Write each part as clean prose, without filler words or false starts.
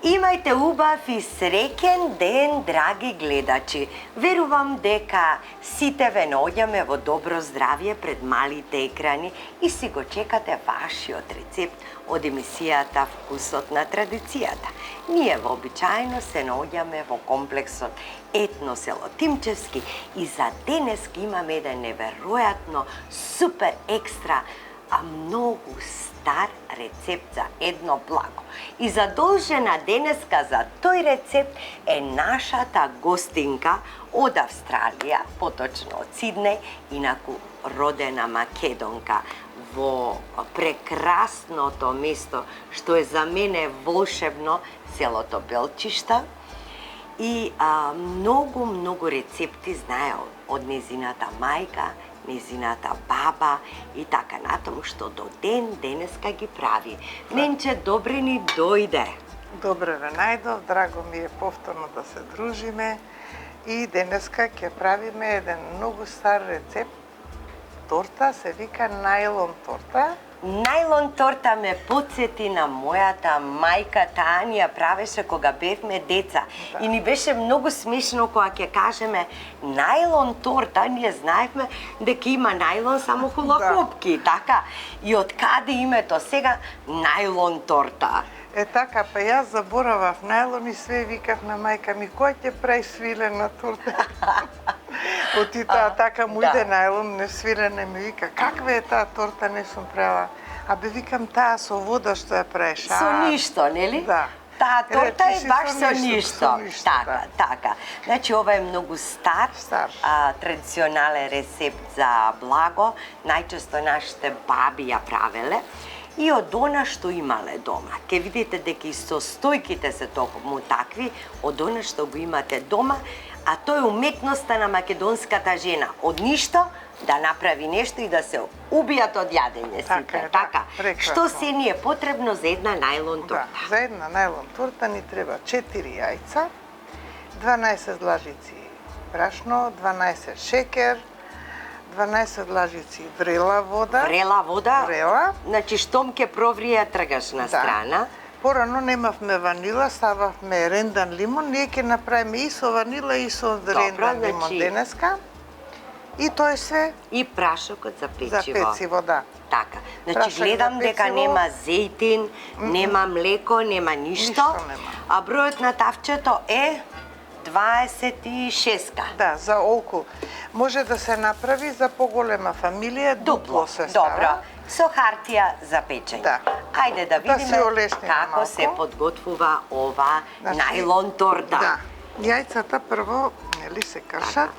Имајте убав и среќен ден, драги гледачи. Верувам дека сите ве наоѓаме во добро здравје пред малите екрани и си го чекате вашиот рецепт од емисијата Вкусот на традицијата. Ние вообичаено се наоѓаме во комплексот Етно село Тимчевски и за денеска имаме еден неверојатно супер екстра, а многу стар рецепт за едно благо. И задолжена денеска за тој рецепт е нашата гостинка од Австралија, поточно од Сиднеј, инаку родена македонка во прекрасното место што е за мене волшебно, селото Белчишта. И многу рецепти знае од незината мајка, незината баба и така натаму, што до ден денеска ги прави. Ненче, добре ни дојде. Добре ве најдов, драго ми е повторно да се дружиме и денеска ќе правиме еден многу стар рецепт. Торта се вика најлон торта. Најлон торта ме потсети на мојата мајка, таа ни ја правеше кога бевме деца. Да. И ни беше многу смешно кога ќе кажеме најлон торта, ние знаевме дека има најлон само хулахопки, да. Така. И од каде името сега најлон торта? Е така, па јас заборавав најлон и све викав на мајка ми, кој ќе прави свилена торта? Оти таа така му иде најлон, не свилена, ми вика, каква е таа торта, не сум правила. Абе викам, таа со вода што ја правиш. Со ништо, нели? Да. Таа торта е баш со ништо. Така, така. Значи, ова е многу стар. Традиционален рецепт за благо. Најчесто нашите баби ја правеле. И од она што имале дома. Ке видите дека и состојките се токму такви, од она што го имате дома, а тоа е уметноста на македонската жена. Од ништо да направи нешто и да се убијат од јадење сите. Така. Што се ни е потребно за една најлон торта? Да, за една најлон торта ни треба 4 јајца, 12 лажици брашно, 12 шекер, 12 лажици врела вода. Врела вода? Врела. Значи, штом ке проврија, тргаш на страна. Порано немавме ванила, стававме рендан лимон. Ние ќе направиме и со ванила и со рендан лимон денеска. И тоа е све. И прашокот за печиво. За пecivo, да. Така. Значи, гледам дека нема зејтин, нема млеко, нема ништо. Ништо нема. А бројот на тавчето е 26. Да, за околу. Може да се направи за поголема фамилија, дупло се става. Добро. Со хартија за печење. Да. Ајде да видиме како се подготвува ова најлон торта. Да. Јајцата прво, нели, се кршат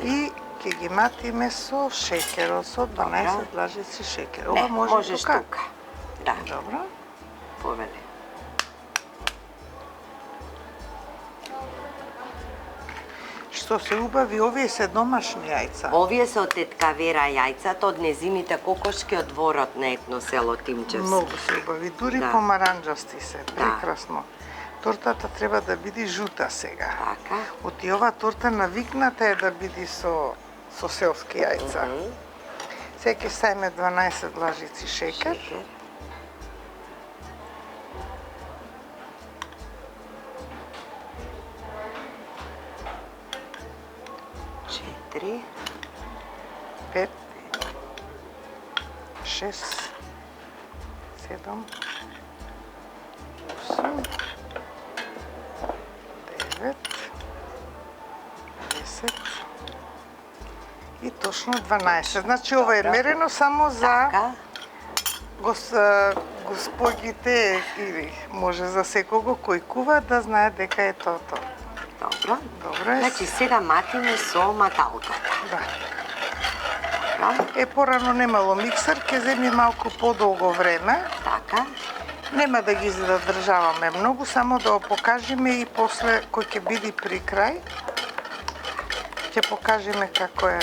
и ќе ги матиме со шекерот, со 12 лажици шекер. Ова можеш тука. Да. Добро. Повели. Што се убави, овие се домашни јајца. Овие се од тетка Вера јајцата, од незините кокошки од дворот на Етно село Тимчевски. Многу се убави, дури помаранџасти се, прекрасно. Тортата треба да биде жута сега. Така. Оти ова торта навикната е да биде со селски јајца. Сега ќе ставиме 12 лажици шекер. Три, 5, 6, 7, 8, 9, 10 и точно 12. Значи ова е мерено само за господите или може за секого кој кува да знае дека е тоа. Добро. Добро е. Значи сега матиме со маталката. Да. Порано немало миксер, ќе земи малку подолго време. Така. Нема да ги задржаваме многу, само да го покажеме и после кој ќе биде при крај, ќе покажеме како е.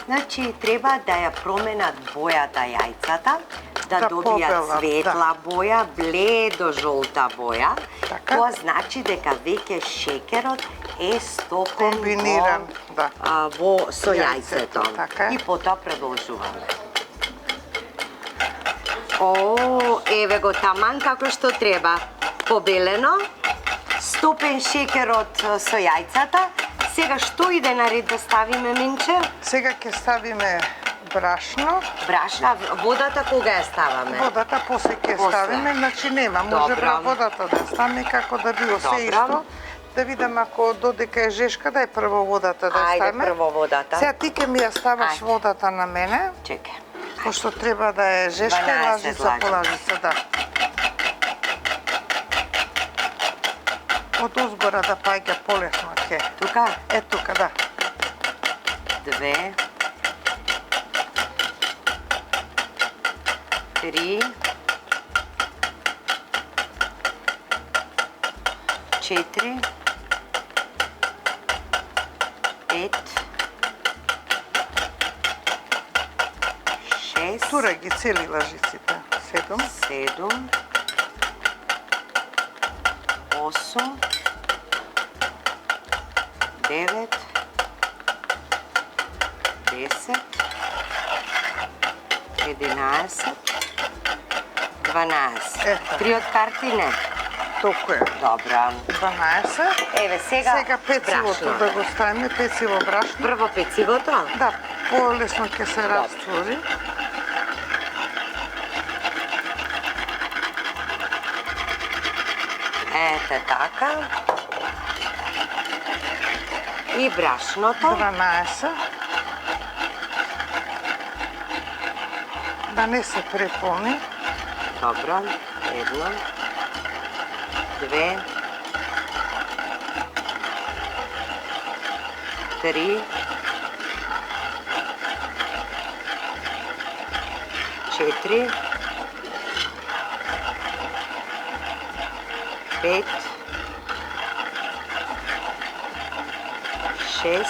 Значи треба да ја променат бојата јајцата, да добија светла боја, бледо жолта боја Така. Тоа значи дека веќе шекерот е стопен Комбиниран, да. во со Јајцето, јајцето. така е. И потоа продолжуваме. О, еве го таман како што треба. Побелено, стопен шекерот со јајцата. Сега што иде наред да ставиме, Минче? Сега ќе ставиме брашно. Брашна, водата кога ја ставаме? Водата после ќе После. ставиме, значи нема, може Добро. водата да стане како да било се Добро. исто. Да видам ако додека е жешка, дај прво водата да Ајде, ставиме. прво водата. Сега ти ќе ми ја ставаш Ајде. водата на мене, Чекај. пошто треба да е жешка 12 лажица по лажица, да. Од озгора да паѓа полесно ќе. Тука? Е тука, да. 2 3 4 5 6 Тура ги цели лажиците. 7, 7 8 9 10 11 12 Ето. 3 од карти не. толку е. Добра. 12. Еве сега Сега пецивото брашно. да го ставиме, пециво брашно. Прво пецивото. Да, полесно ќе се раствори. Ете така. И брашното. 12. Да не се преполни. Добро. 1 2 3 4 5 6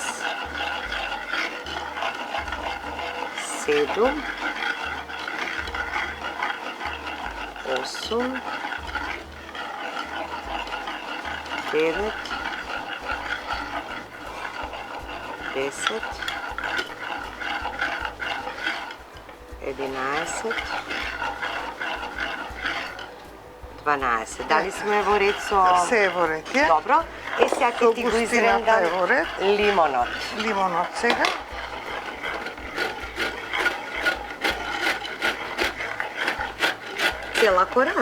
7 8 9 10 11 12. Дали сме во ред со... Се е во ред, е. Добро. Е, сега ќе ти го Густината е во ред. изрендам лимонот. Лимонот сега. Цела кора,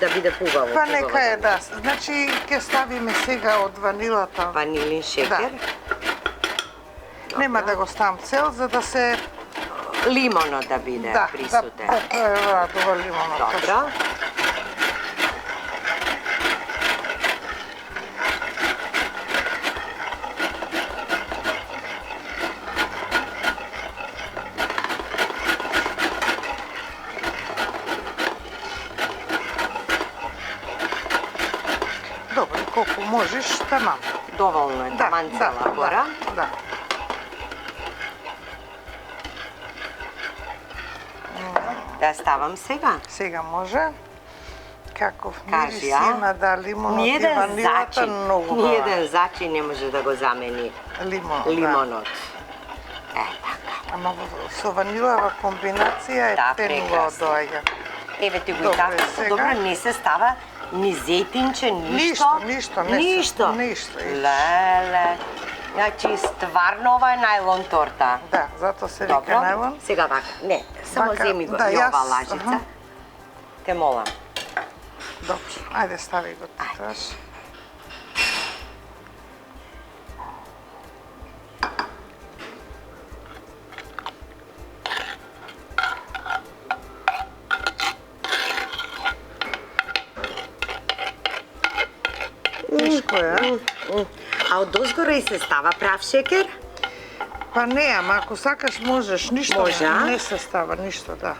да биде пубаво. Па нека е, да. Значи ќе ставиме сега од ванилата. Ванилин шекер. Нема да го ставам цел, за да се... Лимонот да биде Да, присутен. да радува лимонот. Добро. Добро, колку можеш, тамам. Доволно е, таман цела кора. Да. Да ставам сега. Сега може. Каков Кажи, мирис а? има, да, лимонот и Ниеден ванилата, зачин, многу убава. ниеден зачин не може да го замени Лимонот, лимонот. Е, така. Ама со ванилова комбинација е Да, пенува прекрасно. доаѓа. Еве ти го и Добро, така. сега? Добро, не се става ни зетинче, ништо. Ништо, не се- Ништо. ништо, иш. Леле. Значи, стварно ова е најлон торта. Да, зато се вика Добро, најлон. сега вака. Не, само Вака, земи го да, и ова јас, лажица. аха. Те молам. Добро, ајде стави го таш. Тешко е, а? А од озгора и се става прав шекер? Па не, ама ако сакаш можеш, ништо Може, а? не се става, ништо, да.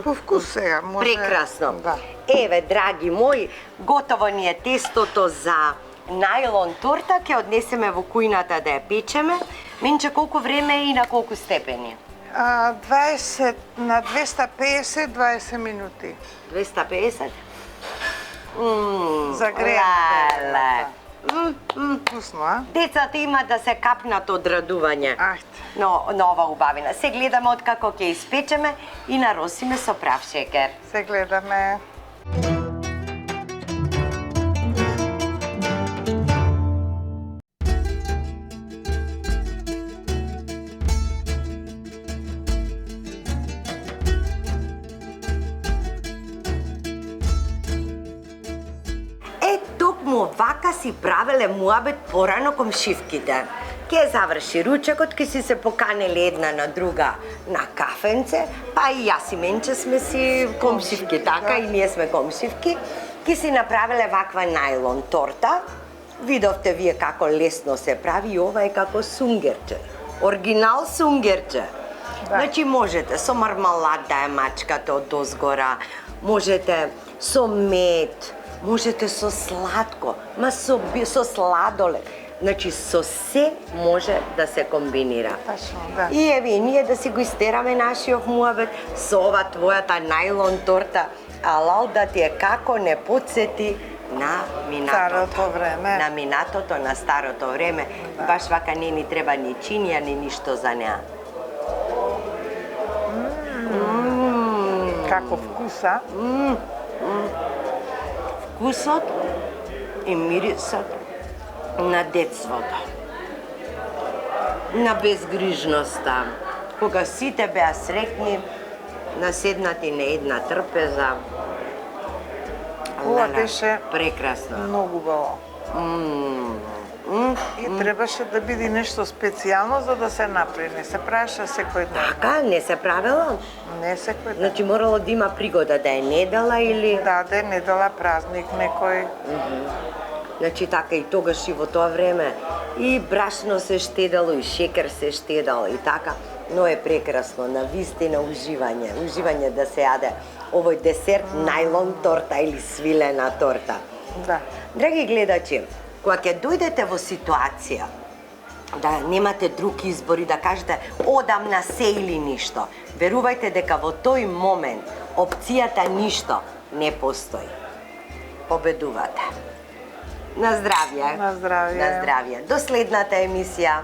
По вкус сега, може... Прекрасно. Да. Еве, драги мои, готово ни е тестото за најлон торта. Ќе однесеме во кујната да ја печеме. Минче, колку време и на колку степени? 20 на 250, 20 минути. 250? Загреена Вкусно, а? Децата има да се капнат од радување. Ајде. Но ова убавина. Се гледаме од како ќе испечеме и наросиме со прав шекер. Се гледаме. Токму вака си правеле муабет порано комшивките. Ке заврши ручекот, ке си се поканели една на друга на кафенце, па и јас и Менче сме си комшивки, така, и ние сме комшивки. Ке си направиле ваква најлон торта. Видовте вие како лесно се прави и ова е како сунгерче. Оригинал сунгерче. Значи можете со мармалад да ја мачкате од озгора, можете со мед, можете со сладко, ма со сладолед. Значи со се може да се комбинира. Тачно, да. И еве ние да си го истераме нашиот муабет со ова твојата најлон торта, алал да ти е како не потсети на минатото. Старото време. На минатото, на старото време. Да. Баш вака не ни треба ни чинија, ни ништо за неа. Како вкуса? Вкусот и мирисот на детството. На безгрижноста. Кога сите беа среќни, наседнати на една трпеза. Ова беше прекрасно. Многу убаво. И требаше да биде нешто специјално за да се направи. Не се правеше секој ден. Така, не се правело? Не секој ден. Значи морало да има пригода да е недела или... Да е недела, празник некој. Значи така и тогаш и во тоа време и брашно се штедало, и шекер се штедал и така. Но е прекрасно, на вистина уживање. Уживање да се јаде овој десерт, најлон торта или свилена торта. Да. Драги гледачи, кога ќе дојдете во ситуација да немате друг избор и да кажете одам на се или ништо, верувајте дека во тој момент опцијата ништо не постои. Победувате. На здравје. На здравје. На здравје. До следната емисија.